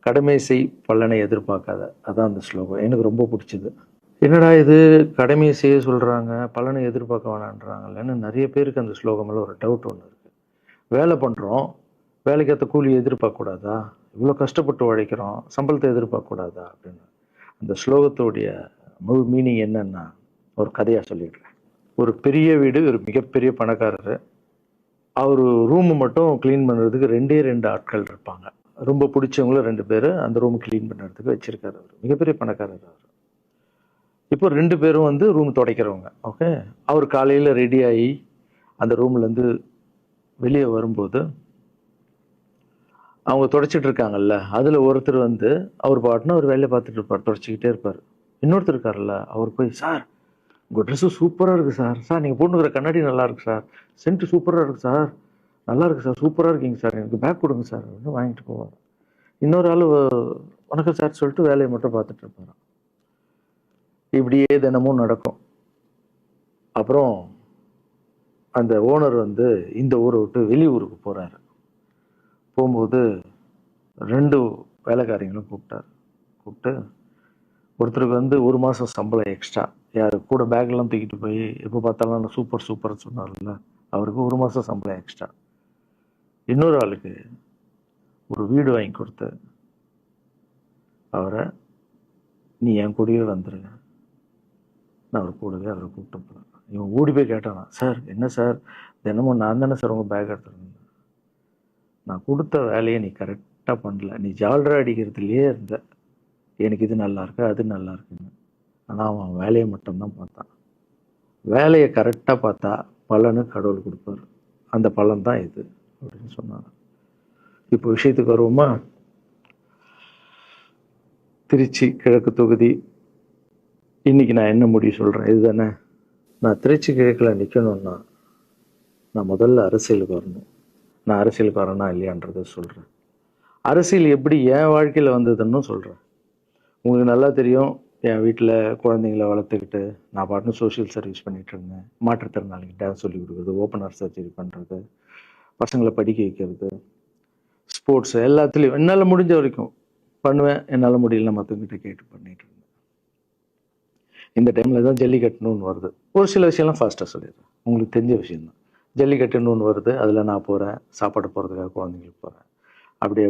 கடமை செய் பலனை எதிர்பார்க்காத. அதான் அந்த ஸ்லோகம் எனக்கு ரொம்ப பிடிச்சது. என்னடா இது, கடமையை செய்ய சொல்கிறாங்க, பலனை எதிர்பார்க்க வேணான்றாங்கல்லன்னு நிறைய பேருக்கு அந்த ஸ்லோகம் மேலே ஒரு டவுட் ஒன்று இருக்குது. வேலை பண்ணுறோம், வேலைக்கேற்ற கூலி எதிர்பார்க்கக்கூடாதா? இவ்வளோ கஷ்டப்பட்டு உழைக்கிறோம், சம்பளத்தை எதிர்பார்க்கக்கூடாதா அப்படின்னு. அந்த ஸ்லோகத்தோடைய முழு மீனிங் என்னன்னா ஒரு கதையாக சொல்லிடுறேன். ஒரு பெரிய வீடு, ஒரு மிகப்பெரிய பணக்காரர். அவர் ரூமு மட்டும் க்ளீன் பண்ணுறதுக்கு ரெண்டு ஆட்கள் இருப்பாங்க. ரொம்ப பிடிச்சவங்களும் 2 பேர் அந்த ரூம் க்ளீன் பண்ணுறதுக்கு வச்சுருக்காரு. அவர் மிகப்பெரிய பணக்காரர். அவர் இப்போ 2 பேரும் வந்து ரூம் துடைக்கிறவங்க. ஓகே, அவர் காலையில் ரெடி ஆகி அந்த ரூம்லேருந்து வெளியே வரும்போது அவங்க துடைச்சிட்டு இருக்காங்கல்ல, அதில் ஒருத்தர் வந்து அவர் பாட்டுன்னு ஒரு வேலையை பார்த்துட்டு இருப்பார், துடைச்சிக்கிட்டே இருப்பார். இன்னொருத்தர் இருக்கார்ல, அவர் போய், சார் உங்கள் ட்ரெஸ்ஸு சூப்பராக இருக்குது சார், சார் நீங்கள் போட்டுக்கிற கண்ணாடி நல்லா இருக்கு சார், சென்ட்டு சூப்பராக இருக்குது சார், நல்லா இருக்குது சார், சூப்பராக இருக்கீங்க சார், எனக்கு பேக் கொடுங்க சார் அப்படின்னு வாங்கிட்டு போவார். இன்னொரு ஆள் வணக்கம் சார் சொல்லிட்டு வேலையை மட்டும் பார்த்துட்டு இருப்பாராம். இப்படியே தினமும் நடக்கும். அப்புறம் அந்த ஓனர் வந்து இந்த ஊரை விட்டு வெளியூருக்கு போகிறாரு. போகும்போது 2 வேலைக்காரங்களும் கூப்பிட்டு ஒருத்தருக்கு வந்து 1 மாதம் சம்பளம் எக்ஸ்ட்ரா, யார் கூட பேக்லாம் தூக்கிட்டு போய் எப்போ பார்த்தாலும் நான் சூப்பர் சூப்பர்னு சொன்னார்ல, அவருக்கு 1 மாதம் சம்பளம் எக்ஸ்ட்ரா. இன்னொரு ஆளுக்கு ஒரு வீடு வாங்கி கொடுத்து அவரை, நீ என் கூடயே வந்துருங்க, நான் அவர் கூடவே அவரை கூப்பிட்டு போகிறேன். இவன் ஓடி போய் கேட்டானா, சார் என்ன சார் தினமும் நான் தானே சார் உங்கள் பேக் எடுத்துருந்தேன், நான் கொடுத்த வேலையை நீ கரெக்டாக பண்ணல, நீ ஜால்ரா அடிக்கிறதுலையே இருந்த, எனக்கு இது நல்லா இருக்கு அது நல்லா இருக்குன்னு. ஆனால் அவன் வேலையை மட்டும்தான் பார்த்தான். வேலையை கரெக்டாக பார்த்தா பலனு கடவுள் கொடுப்பார், அந்த பலன் தான் இது அப்படின்னு சொன்னாங்க. இப்போ விஷயத்துக்கு வருவோமா? திருச்சி கிழக்கு தொகுதி. இன்னைக்கு நான் என்ன முடிவு சொல்கிறேன் இதுதானே. நான் திருச்சி கிழக்கில் நிற்கணும்னா நான் முதல்ல அரசியலுக்கு வரணும். நான் அரசியலுக்கு வரேனா இல்லையான்றதை சொல்கிறேன். அரசியல் எப்படி என் வாழ்க்கையில் வந்ததுன்னு சொல்கிறேன். உங்களுக்கு நல்லா தெரியும், என் வீட்டில் குழந்தைங்கள வளர்த்துக்கிட்டு நான் பாட்டுன்னு சோஷியல் சர்வீஸ் பண்ணிகிட்டு இருந்தேன். மாற்றுத்திறனாளிக்கு டான்ஸ் சொல்லி கொடுக்குறது, ஓப்பனர் சர்ஜரி பண்ணுறது, பசங்களை படிக்க வைக்கிறது, ஸ்போர்ட்ஸ் எல்லாத்துலேயும் என்னால் முடிஞ்ச வரைக்கும் பண்ணுவேன். என்னால் முடியல மற்றவங்கிட்ட கேட்டு பண்ணிகிட்டு இருந்தேன். இந்த டைமில் தான் ஜல்லிக்கட்டுன்னு வருது. ஒரு சில விஷயம்லாம் ஃபாஸ்ட்டாக சொல்லிடுறேன், உங்களுக்கு தெரிஞ்ச விஷயந்தான். ஜல்லிக்கட்டுன்னு ஒன்று வருது, அதில் நான் போகிறேன், சாப்பாடு போகிறதுக்காக குழந்தைங்களுக்கு போகிறேன். அப்படி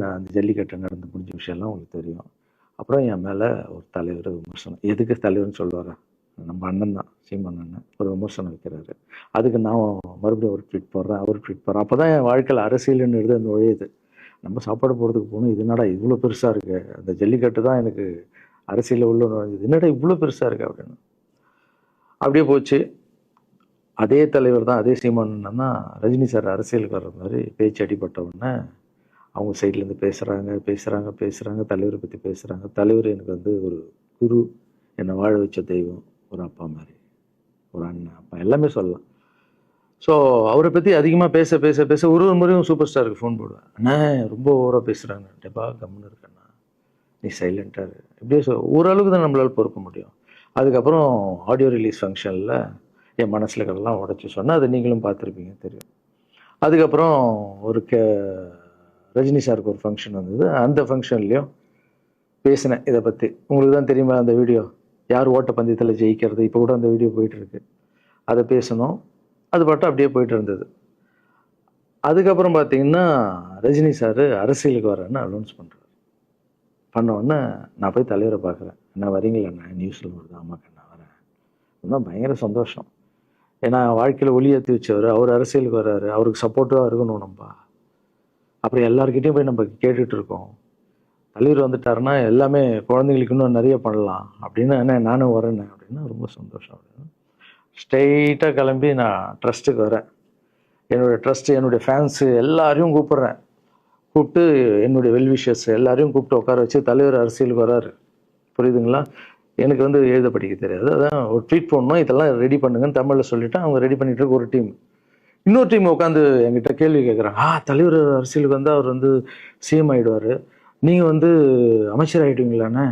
நான் அந்த ஜல்லிக்கட்டு நடந்து முடிஞ்ச விஷயம்லாம் உங்களுக்கு தெரியும். அப்புறம் என் மேலே ஒரு தலைவர் விமர்சனம், எதுக்கு தலைவர்னு சொல்லுவார், நம்ம அண்ணன் தான், சீமான் அண்ணன் ஒரு விமர்சனம் வைக்கிறாரு. அதுக்கு நான் மறுபடியும் ஒரு ட்வீட் போடுறேன், அவர் ட்வீட் போடுறேன். அப்போ தான் என் வாழ்க்கையில் அரசியல்னு எடுத்து அந்த நுழையுது. நம்ம சாப்பாடு போகிறதுக்கு போகணும், இது என்னடா இவ்வளோ பெருசாக இருக்குது, அந்த ஜல்லிக்கட்டு தான் எனக்கு அரசியலில் உள்ள நுழைஞ்சது, என்னடா இவ்வளோ பெருசாக இருக்குது அப்படின்னு. அப்படியே போச்சு. அதே தலைவர் தான், அதே சீமான் அண்ணன் தான் ரஜினி சார் அரசியலுக்கு வர்ற மாதிரி பேச்சு அடிபட்ட உடனே அவங்க சைட்லேருந்து பேசுகிறாங்க, தலைவரை பற்றி பேசுகிறாங்க. தலைவர் எனக்கு வந்து ஒரு குரு, என்னை வாழ வச்ச தெய்வம், ஒரு அப்பா மாதிரி, ஒரு அண்ணன், அப்பா எல்லாமே சொல்லலாம். ஸோ அவரை பற்றி அதிகமாக பேச ஒரு முறையும் சூப்பர் ஸ்டாருக்கு ஃபோன் போடுவேன், அண்ணா ரொம்ப ஓவராக பேசுகிறாங்க, டெபா கம்முன்னு இருக்கண்ணா, நீ சைலண்ட்டாக இப்படியே ஓரளவுக்கு தான் நம்மளால் பொறுக்க முடியும். அதுக்கப்புறம் ஆடியோ ரிலீஸ் ஃபங்க்ஷனில் என் மனசில் இருக்கிறதெல்லாம் உடச்சி சொன்னேன், அதை நீங்களும் பார்த்துருப்பீங்க, தெரியும். அதுக்கப்புறம் ஒரு ரஜினி சாருக்கு ஒரு ஃபங்க்ஷன் வந்தது, அந்த ஃபங்க்ஷன்லேயும் பேசினேன் இதை பற்றி. உங்களுக்கு தான் தெரியுமா அந்த வீடியோ, யார் ஓட்டப்பந்தயத்தில் ஜெயிக்கிறது, இப்போ கூட அந்த வீடியோ போயிட்டுருக்கு. அதை பேசணும், அது பாட்டும் அப்படியே போயிட்டு இருந்தது. அதுக்கப்புறம் பார்த்தீங்கன்னா ரஜினி சார் அரசியலுக்கு வரேன்னு அனௌன்ஸ் பண்ணுறாரு. பண்ணோடனே நான் போய் தலைவரை பார்க்குறேன், என்ன வரீங்களா, நியூஸில் வருது, ஆமாக்கா நான் வரேன். இன்னும் பயங்கர சந்தோஷம். ஏன்னா வாழ்க்கையில் ஒளி ஏற்றி வச்சவர், அவர் அரசியலுக்கு வர்றாரு, அவருக்கு சப்போர்ட்டிவாக இருக்கணும் நம்ம. அப்புறம் எல்லாருக்கிட்டையும் போய் நம்ம கேட்டுட்டு இருக்கோம், தலைவர் வந்துட்டாருன்னா எல்லாமே குழந்தைங்களுக்கு இன்னும் நிறைய பண்ணலாம் அப்படின்னு, என்ன நானும் வரேன்னு அப்படின்னா ரொம்ப சந்தோஷம் அப்படின்னு ஸ்ட்ரெயிட்டாக கிளம்பி நான் ட்ரஸ்ட்டுக்கு வரேன். என்னுடைய ட்ரஸ்ட்டு, என்னுடைய ஃபேன்ஸு எல்லாரையும் கூப்பிட்டு என்னுடைய வெல்விஷர்ஸ் எல்லாரையும் கூப்பிட்டு உட்கார வச்சு தலைவர் அரசியலுக்கு வராரு. புரியுதுங்களா? எனக்கு வந்து எழுத படிக்க தெரியாது, அதான் ஒரு ட்வீட் பண்ணணும், இதெல்லாம் ரெடி பண்ணுங்கன்னு தமிழில் சொல்லிவிட்டு அவங்க ரெடி பண்ணிட்டு இருக்க ஒரு டீம். இன்னொரு டீம் உட்காந்து என்கிட்ட கேள்வி கேட்குறாங்க, தலைவர் அரசியலுக்கு வந்து அவர் வந்து சிஎம் ஆகிடுவார், நீங்கள் வந்து அமைச்சர் ஆகிடுவீங்களாண்ணே,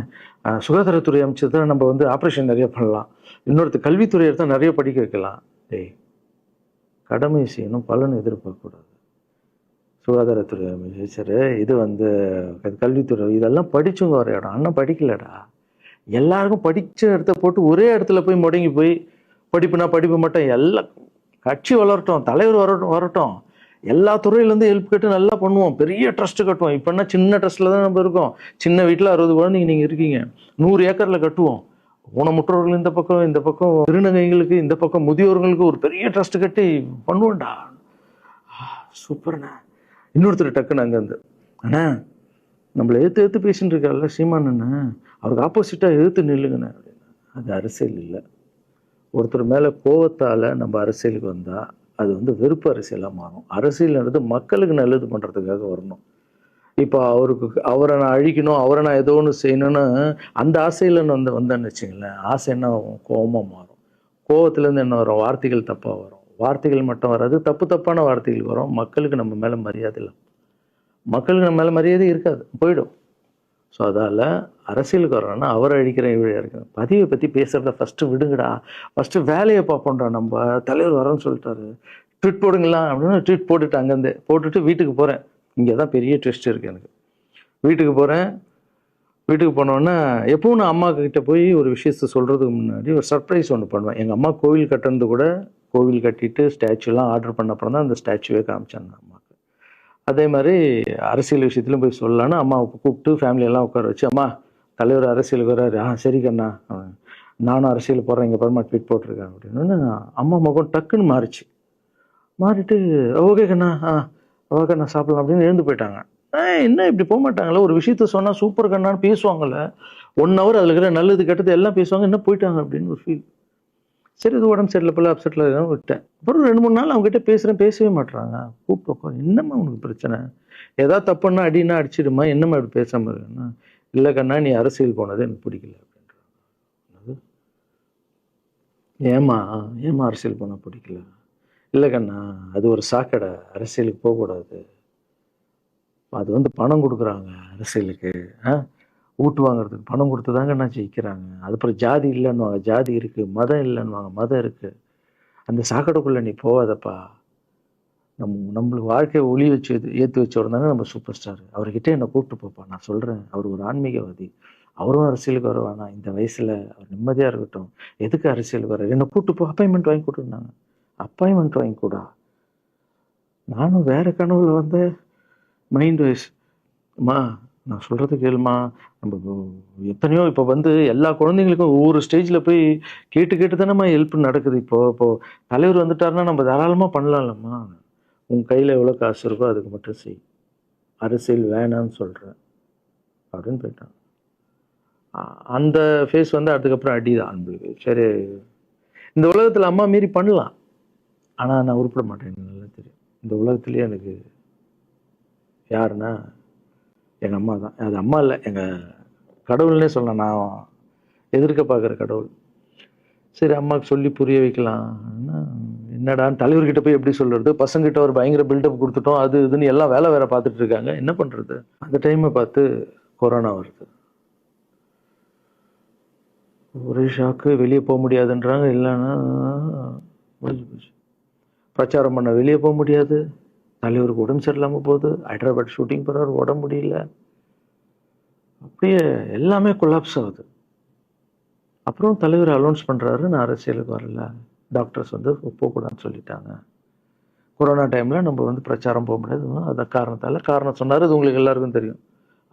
சுகாதாரத்துறை அமைச்சர் தான், நம்ம வந்து ஆப்ரேஷன் நிறைய பண்ணலாம், இன்னொருத்தர் கல்வித்துறையை தான் நிறைய படிக்க வைக்கலாம். கடமை செய்யணும், பலன் எதிர்பார்க்கக்கூடாது. சுகாதாரத்துறை அமைச்சர், இது வந்து கல்வித்துறை, இதெல்லாம் படிச்சவங்க வர இடம். அண்ணன் படிக்கலடா. எல்லாருக்கும் படிச்ச இடத்த போட்டு ஒரே இடத்துல போய் முடங்கி போய் படிப்புனா படிப்பு மட்டும் எல்லாம் கட்சி வளரட்டும், தலைவர் வரட்டும் வரட்டும், எல்லா துறையிலேருந்து ஹெல்ப் கேட்டு நல்லா பண்ணுவோம், பெரிய ட்ரஸ்ட் கட்டுவோம். இப்போன்னா சின்ன ட்ரஸ்ட்ல தான் நம்ம இருக்கோம். சின்ன வீட்டில் 60 குழந்தைங்க நீங்கள் இருக்கீங்க, 100 ஏக்கரில் கட்டுவோம். ஊனமுற்றோர்கள் இந்த பக்கம், இந்த பக்கம் திருநங்கைகளுக்கு, இந்த பக்கம் முதியோர்களுக்கு ஒரு பெரிய ட்ரஸ்ட் கட்டி பண்ணுவோம்டா. சூப்பர்ண்ணா. இன்னொருத்தர் டக்குன்னு அங்கேருந்து, அண்ணா நம்மளை எதிர்த்து பேசிட்டு இருக்காருல்ல சீமான் அண்ணன், அவருக்கு ஆப்போசிட்டாக எதிர்த்து நில்லுங்கண்ணே அப்படின்னு. அது அரசியல் இல்லை. ஒருத்தர் மேலே கோவத்தால் நம்ம அரசியலுக்கு வந்தால் அது வந்து வெறுப்பு அரசியலாக மாறும். அரசியல்ன்றது மக்களுக்கு நல்லது பண்ணுறதுக்காக வரணும். இப்போ அவரை நான் அழிக்கணும், அவரை நான் ஏதோ ஒன்று செய்யணும்னு அந்த ஆசையில் வந்தேன்னு வச்சுங்களேன், ஆசை என்ன ஆகும்? கோபமாக மாறும். கோவத்துலேருந்து என்ன வரும்? வார்த்தைகள் தப்பாக வரும். வார்த்தைகள் மட்டும் வராது, தப்பான வார்த்தைகள் வரும். மக்களுக்கு நம்ம மேலே மரியாதை இல்லை, மக்களுக்கு நம்ம மேலே மரியாதை இருக்காது, போயிடும். ஸோ அதால் அரசியலுக்கு வர்றோன்னா அவரை அழிக்கிற இவழியாக இருக்கு. பதிவை பற்றி பேசுகிறத ஃபஸ்ட்டு விடுங்கடா, ஃபஸ்ட்டு வேலையை பார்ப்போம்டா. நம்ம தலைவர் வரோன்னு சொல்லிட்டாரு, ட்வீட் போடுங்களா அப்படின்னு ட்வீட் போட்டுட்டு அங்கேருந்து போட்டுட்டு வீட்டுக்கு போகிறேன். இங்கே தான் பெரிய ட்விஸ்ட் இருக்குது எனக்கு. வீட்டுக்கு போகிறேன். வீட்டுக்கு போனோன்னா எப்பவும் நான் அம்மா கிட்ட போய் ஒரு விஷயத்த சொல்கிறதுக்கு முன்னாடி ஒரு சர்ப்ரைஸ் ஒன்று பண்ணுவேன். எங்கள் அம்மா கோவில் கட்டுறது கூட, கோவில் கட்டிட்டு ஸ்டாச்சுலாம் ஆர்டர் பண்ண அப்புறம் தான் அந்த ஸ்டாச்சுவே காமிச்சாங்க அம்மாவுக்கு. அதே மாதிரி அரசியல் விஷயத்துலையும் போய் சொல்லலான்னு அம்மாவை கூப்பிட்டு ஃபேமிலியெல்லாம் உட்கார வச்சு, அம்மா தலைவர் அரசியலுக்கு வர்றாரு, சரி கண்ணா, நானும் அரசியல் போடுறேன், இங்கே பரமா ட்வீட் போட்டிருக்கேன் அப்படின்னு. அம்மா முகம் டக்குன்னு மாறிச்சு. மாறிட்டு ஓகே கண்ணா, ஓகே நான் சாப்பிடலாம் அப்படின்னு எழுந்து போயிட்டாங்க. என்ன இப்படி போக மாட்டாங்களே, ஒரு விஷயத்த சொன்னால் சூப்பர் கண்ணான்னு பேசுவாங்கல்ல, 1 hour அதில் இருக்கிற நல்லது கெட்டது எல்லாம் பேசுவாங்க, என்ன போயிட்டாங்க அப்படின்னு ஒரு ஃபீல். சரி இது உடம்பு சரியில்லை போல, அப்செட்டில் இருக்கான்னு விட்டேன். அப்புறம் 2-3 நாள் அவங்ககிட்ட பேசவே மாட்டுறாங்க. கூப்பிட்டு உட்காரு, என்னம்மா உனக்கு பிரச்சனை, ஏதாவது தப்புன்னா அடின்னா அடிச்சிடுமா, என்னம்மா இப்படி பேசாமல் இருக்குன்னா, இல்லை கண்ணா நீ அரசியல் போனது எனக்கு பிடிக்கல அப்படின்றாங்க. ஏமா அரசியல் போன பிடிக்கல? இல்லை கண்ணா அது ஒரு சாக்கடை, அரசியலுக்கு போகக்கூடாது, அது வந்து பணம் கொடுக்குறாங்க அரசியலுக்கு, ஓட்டு வாங்குறதுக்கு பணம் கொடுத்து தாங்க நான் ஜெயிக்கிறாங்க. அதுக்கப்புறம் ஜாதி இல்லைன்னுவாங்க, ஜாதி இருக்குது, மதம் இல்லைன்னுவாங்க, மதம் இருக்குது, அந்த சாக்கடைக்குள்ளே நீ போகாதப்பா. நம்மளுக்கு வாழ்க்கையை ஒளி வச்சு ஏற்றி வச்சவர் தானே நம்ம சூப்பர் ஸ்டார், அவர்கிட்ட என்னை கூப்பிட்டு போப்பா, நான் சொல்கிறேன், அவர் ஒரு ஆன்மீகவாதி, அவரும் அரசியலுக்கு வர வேணாம், இந்த வயசில் அவர் நிம்மதியாக இருக்கட்டும், எதுக்கு அரசியலுக்கு வர, என்னை கூப்பிட்டு போ, அப்பாயின்மெண்ட் வாங்கி கொடுத்துருந்தாங்க. அப்பாயின்மெண்ட் வாங்கி கூடா? நானும் வேற கனவுல வந்து மைண்ட் வைஸ், அம்மா நான் சொல்கிறது கேளுமா, நம்ம எத்தனையோ இப்போ வந்து எல்லா குழந்தைங்களுக்கும் ஒவ்வொரு ஸ்டேஜில் போய் கேட்டு தானேம்மா ஹெல்ப் நடக்குது. இப்போது தலைவர் வந்துட்டாருன்னா நம்ம தாராளமாக பண்ணலாம்லம்மா, உன் கையில் எவ்வளோ காசு இருக்கோ அதுக்கு மட்டும் செய், அரசியல் வேணான்னு சொல்கிறேன் அப்படின்னு போயிட்டான். அந்த ஃபேஸ் வந்து அதுக்கப்புறம் அடிதான் நம்மளுக்கு. சரி இந்த உலகத்தில் அம்மா மீறி பண்ணலாம், ஆனால் நான் உருப்பிட மாட்டேன், எனக்கு நல்லா தெரியும். இந்த உலகத்துலேயே எனக்கு யாருன்னா எங்கள் அம்மா தான். அது அம்மா இல்லை, எங்கள் கடவுள்னே சொல்லலாம், நான் எதிர்க்க பார்க்குற கடவுள். சரி அம்மாவுக்கு சொல்லி புரிய வைக்கலாம், என்னடான்னு தலைவர்கிட்ட போய் எப்படி சொல்கிறது, பசங்கிட்ட ஒரு பயங்கர பில்டப் கொடுத்துட்டோம், அது இதுன்னு எல்லாம் வேற பார்த்துட்டு இருக்காங்க, என்ன பண்ணுறது. அந்த டைமை பார்த்து கொரோனா வருது, ஒரே ஷாக்கு, வெளியே போக முடியாதுன்றாங்க, இல்லைன்னா முடிஞ்சு போச்சு. பிரச்சாரம் பண்ண வெளியே போக முடியாது, தலைவருக்கு உடம்பு சரியில்லாமல் போகுது, ஹைதராபாத் ஷூட்டிங் போகிறார், உடம்பு முடியல, அப்படியே எல்லாமே கொலாப்ஸ் ஆகுது. அப்புறம் தலைவர் அலௌன்ஸ் பண்ணுறாரு, நான் அரசியலுக்கு வரல, டாக்டர்ஸ் வந்து போகக்கூடாதுன்னு சொல்லிட்டாங்க, கொரோனா டைமில் நம்ம வந்து பிரச்சாரம் போக முடியாது, அதை காரணம் சொன்னார், அது உங்களுக்கு எல்லாருக்கும் தெரியும்.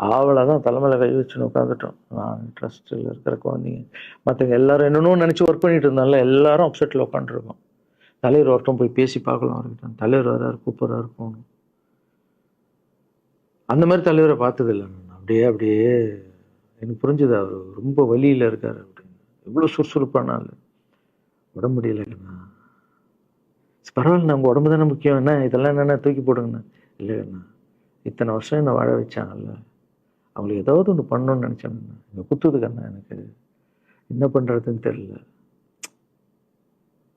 அவ்வளோதான், தலைமையில் கை வச்சுன்னு உட்காந்துட்டோம். நான் ட்ரஸ்ட்டில் இருக்கிற குழந்தைங்க மற்றவங்க எல்லாரும் என்னென்னோ நினச்சி ஒர்க் பண்ணிட்டு இருந்தால எல்லாரும் அப்செட்டில் உட்காந்துருக்கோம். தலைவர் ஒருத்தம் போய் பேசி பார்க்கலாம் அவர்கிட்ட, தலைவர் வராரு கூப்பிட்றாரு போகணும். அந்த மாதிரி தலைவரை பார்த்தது இல்லை நான். அப்படியே எனக்கு புரிஞ்சுது, அவர் ரொம்ப வலியில் இருக்கார் அப்படின்னு. எவ்வளோ சுறுசுறுப்பானால உடம்பு முடியலைங்கண்ணா, பரவாயில்ல நம்ம உடம்பு தானே முக்கியம், என்ன இதெல்லாம் என்னென்ன தூக்கி போடுங்கண்ணா. இல்லைங்கண்ணா இத்தனை வருஷம் என்னை வாழ வச்சாங்கல்ல, அவங்களுக்கு ஏதாவது ஒன்று பண்ணணும்னு நினச்சாங்கண்ணா, இங்கே குத்துதுக்கண்ணா, எனக்கு என்ன பண்ணுறதுன்னு தெரியல,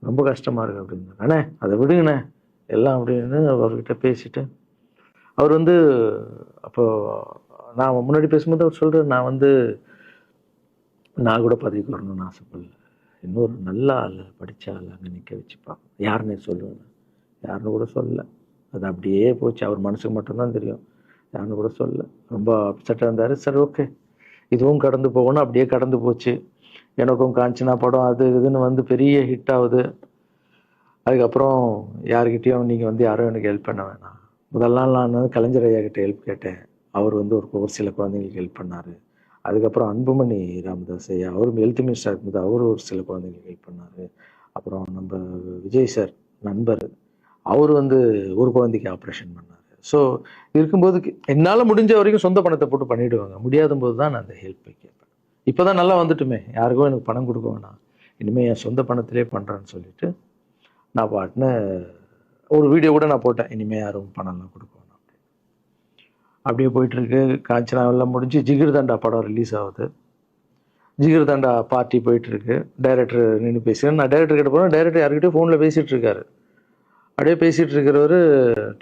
ரொம்ப கஷ்டமாக இருக்கு அப்படின்னு. அண்ணே அதை விடுங்கண்ணே எல்லாம் அப்படின்னு அவர்கிட்ட பேசிட்டு, அவர் வந்து அப்போது நான் முன்னாடி பேசும்போது அவர் சொல்கிறார், நான் கூட பதவிக்கு வரணும்னு ஆசைப்படல, இன்னொரு நல்ல ஆள் படித்த ஆள் அங்கே நிற்க வச்சுப்பாங்க, யாருன்னே சொல்லுவேன், யாருன்னு கூட சொல்லலை, அது அப்படியே போச்சு. அவர் மனசுக்கு மட்டும்தான் தெரியும். யாருன்னு கூட சொல்லல. ரொம்ப அப்செட்டாக இருந்தார். சரி ஓகே, இதுவும் கடந்து போகணும். அப்படியே கடந்து போச்சு. எனக்கும் காஞ்சனா படம் அது இதுன்னு வந்து பெரிய ஹிட் ஆகுது. அதுக்கப்புறம் யாருக்கிட்டேயும் நீங்கள் வந்து யாரும் எனக்கு ஹெல்ப் பண்ண வேணாம். முதல் நாள் நான் வந்து கலைஞர் ஐயா கிட்ட ஹெல்ப் கேட்டேன். அவர் வந்து ஒரு சில குழந்தைங்களுக்கு ஹெல்ப் பண்ணார். அதுக்கப்புறம் அன்புமணி ராமதாஸ் ஐயா அவரும் ஹெல்த் மினிஸ்டராக இருக்கும்போது அவர் ஒரு சில குழந்தைங்களுக்கு ஹெல்ப் பண்ணார். அப்புறம் நம்ம விஜய் சார் நண்பர் அவர் வந்து ஒரு குழந்தைக்கு ஆப்ரேஷன் பண்ணார். ஸோ இருக்கும்போது என்னால் முடிஞ்ச வரைக்கும் சொந்த பணத்தை போட்டு பண்ணிவிடுவாங்க. முடியாத போது தான் நான் அந்த ஹெல்ப்பை கேட்பேன். இப்போ தான் நல்லா வந்துட்டுமே, யாருக்கும் எனக்கு பணம் கொடுக்க வேணாம், இனிமேல் என் சொந்த பணத்திலே பண்ணுறேன்னு சொல்லிட்டு நான் பாட்டுன்னு ஒரு வீடியோ கூட நான் போட்டேன், இனிமேல் யாரும் பணம்லாம் கொடுக்க வேணாம் அப்படின்னு. அப்படியே போயிட்டுருக்கு. காஞ்சனா எல்லாம் முடிஞ்சு ஜிகிர் தண்டா படம் ரிலீஸ் ஆகுது. ஜிகிர் தண்டா பார்ட்டி போயிட்டுருக்கு. டைரக்டர் நின்று பேசுகிறேன். நான் டைரக்டர் கிட்ட போனேன். டைரக்டர் யார்கிட்டயும் ஃபோனில் பேசிகிட்டு இருக்காரு. அப்படியே பேசிகிட்டு இருக்கிறவர்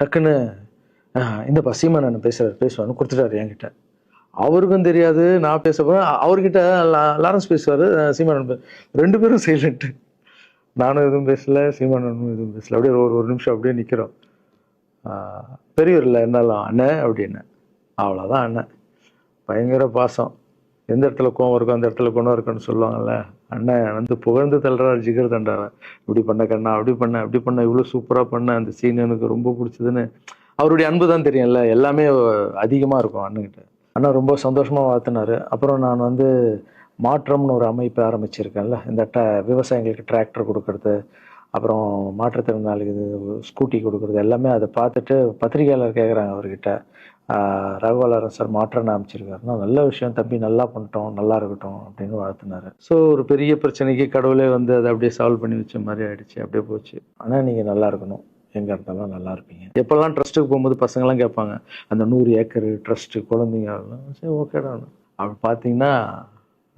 டக்குன்னு இந்த சீமானன் பேசுவான்னு கொடுத்துட்டாரு என்கிட்ட. அவருக்கும் தெரியாது நான் பேச போகிறேன். அவர்கிட்ட லாரன்ஸ் பேசுவார், சீமானன் ரெண்டு பேரும் சைலண்ட்டு. நானும் எதுவும் பேசல, சீமானனும் எதுவும் பேசல. அப்படியே ஒரு நிமிஷம் அப்படியே நிற்கிறோம். பெரியவர் இல்லை என்னாலும் அண்ணன் அப்படின்னு. அவ்வளோதான் அண்ணன். பயங்கர பாசம். எந்த இடத்துல கோவம் இருக்கும் அந்த இடத்துல குணம் இருக்குன்னு சொல்லுவாங்கல்ல. அண்ணன் வந்து புகழ்ந்து தள்ளுறாரு ஜிகர் தண்டாவை. இப்படி பண்ண கண்ணா, அப்படி பண்ண இவ்வளோ சூப்பராக பண்ண, அந்த சீன் எனக்கு ரொம்ப பிடிச்சதுன்னு. அவருடைய அன்பு தான் தெரியும்ல, எல்லாமே அதிகமாக இருக்கும் அண்ணன்கிட்ட. அண்ணா ரொம்ப சந்தோஷமாக வாழ்த்தினார். அப்புறம் நான் வந்து மாற்றம்னு ஒரு அமைப்பு ஆரம்பிச்சிருக்கேன்ல, இந்த விவசாயிகளுக்கு டிராக்டர் கொடுக்கறது, அப்புறம் மாற்றுத்திறனாளிக்கு ஸ்கூட்டி கொடுக்கறது எல்லாமே அதை பார்த்துட்டு பத்திரிகையாளர் கேட்குறாங்க அவர்கிட்ட, ரகுவலரன் சார் மாற்றம்னு அமைச்சிருக்காருன்னா, நல்ல விஷயம் தம்பி, நல்லா பண்ணிட்டோம், நல்லா இருக்கட்டும் அப்படின்னு வாழ்த்தினார். ஸோ ஒரு பெரிய பிரச்சனைக்கு கடவுளே வந்து அதை அப்படியே சால்வ் பண்ணி வச்ச மாதிரி ஆயிடுச்சு. அப்படியே போச்சு. ஆனால் நீங்கள் நல்லா இருக்கணும், எங்கே இருந்தாலும் நல்லா இருப்பீங்க. எப்போல்லாம் ட்ரஸ்ட்டுக்கு போகும்போது பசங்கள்லாம் கேட்பாங்க, அந்த 100 ஏக்கர் ட்ரஸ்ட்டு குழந்தைங்க, சரி ஓகேடா. அப்படி பார்த்தீங்கன்னா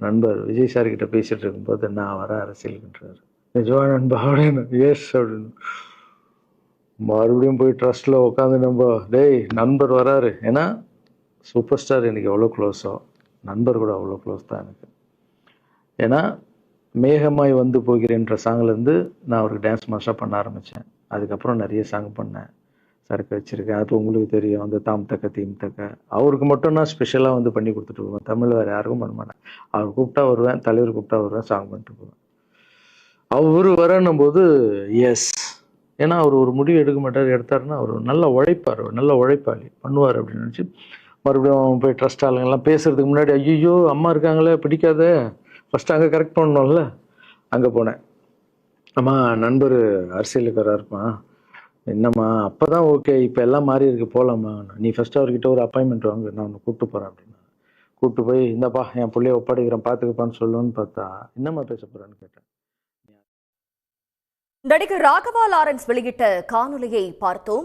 நண்பர் விஜய் சார் கிட்ட பேசிட்டு இருக்கும்போது நான் வர அரசியலுக்குன்றாரு. நிஜமா நண்பா அப்படின்னு. எஸ் அப்படின்னு. மறுபடியும் போய் ட்ரஸ்ட்டில் உட்காந்து நம்ம டேய் நண்பர் வராரு. ஏன்னா சூப்பர் ஸ்டார் எனக்கு எவ்வளோ க்ளோஸோ நண்பர் கூட அவ்வளோ க்ளோஸ் தான் எனக்கு. ஏன்னா மேகமாய் வந்து போகிறேன்ற சாங்லேருந்து நான் அவருக்கு டான்ஸ் மாஸ்டராக பண்ண ஆரம்பித்தேன். அதுக்கப்புறம் நிறைய சாங் பண்ணேன், சரக்கு வச்சுருக்கேன். அது உங்களுக்கு தெரியும், அந்த தாம் தக்க தீம் தக்க. அவருக்கு மட்டும் நான் ஸ்பெஷலாக வந்து பண்ணி கொடுத்துட்டு போவேன். தமிழ் வேறு யாருக்கும் பண்ண மாட்டேன். அவர் கூப்பிட்டா வருவேன், தலைவர் கூப்பிட்டா வருவேன், சாங் பண்ணிட்டு போவேன். அவர் வரணும் போது எஸ், ஏன்னா அவர் ஒரு முடிவு எடுக்க மாட்டார், எடுத்தாருன்னா அவர் நல்ல உழைப்பார், நல்ல உழைப்பாளி, பண்ணுவார் அப்படின்னு நினச்சி மறுபடியும் போய் ட்ரஸ்ட் ஆளுங்கெல்லாம் பேசுறதுக்கு முன்னாடி ஐயோ அம்மா இருக்காங்களே பிடிக்காத, ஃபஸ்ட்டு அங்கே கரெக்ட் பண்ணணும்ல. அங்கே போனேன். அம்மா நண்பர் அரசியலுக்கு வராருமா. என்னம்மா அப்போ தான் ஓகே, இப்போ எல்லாம் மாறி இருக்கு, போகலாமா, நீ ஃபஸ்ட்டு அவர்கிட்ட ஒரு அப்பாயின்மெண்ட் வாங்க, நான் உன்னை கூப்பிட்டு போகிறேன் அப்படின்னா. கூப்பிட்டு போய் இந்தப்பா என் பிள்ளைய ஒப்படைக்கிறேன் பார்த்துக்கப்பான்னு சொல்லுன்னு பார்த்தா என்னம்மா பேச போகிறேன்னு கேட்டேன். நடிகர் ராகவா லாரன்ஸ் வெளியிட்ட காணொலியை பார்த்தோம்.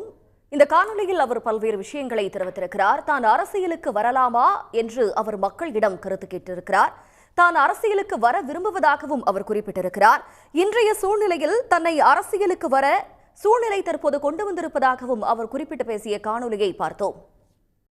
இந்த காணொலியில் அவர் பல்வேறு விஷயங்களை தெரிவித்திருக்கிறார். தான் அரசியலுக்கு வரலாமா என்று அவர் மக்களிடம் கருத்து கேட்டிருக்கிறார். தான் அரசியலுக்கு வர விரும்புவதாகவும் அவர் குறிப்பிட்டிருக்கிறார். இன்றைய சூழ்நிலையில் தன்னை அரசியலுக்கு வர சூழ்நிலை தற்போது கொண்டு வந்திருப்பதாகவும் அவர் குறிப்பிட்டு பேசிய காணொலியை பார்த்தோம்.